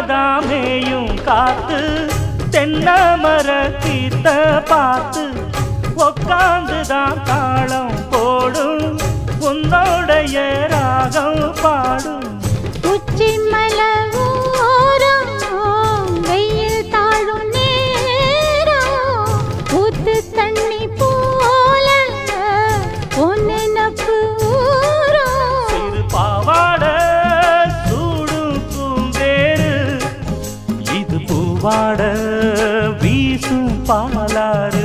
மாடதாமேயும் காத்து தென்னமர கீத்த பார்த்து உக்காந்துதான் தாளம் போடும் உன்னோடைய ராகம் பாடும் உச்சி மலவோரம் வெயில் தாழும் நேரம் ஊத்து தண்ணி போல ஒன்னு நப்பு ஊரும் சிறு பாவாட சூடும் பூந்தேரு இது பூவாட வீசும் பாலாறு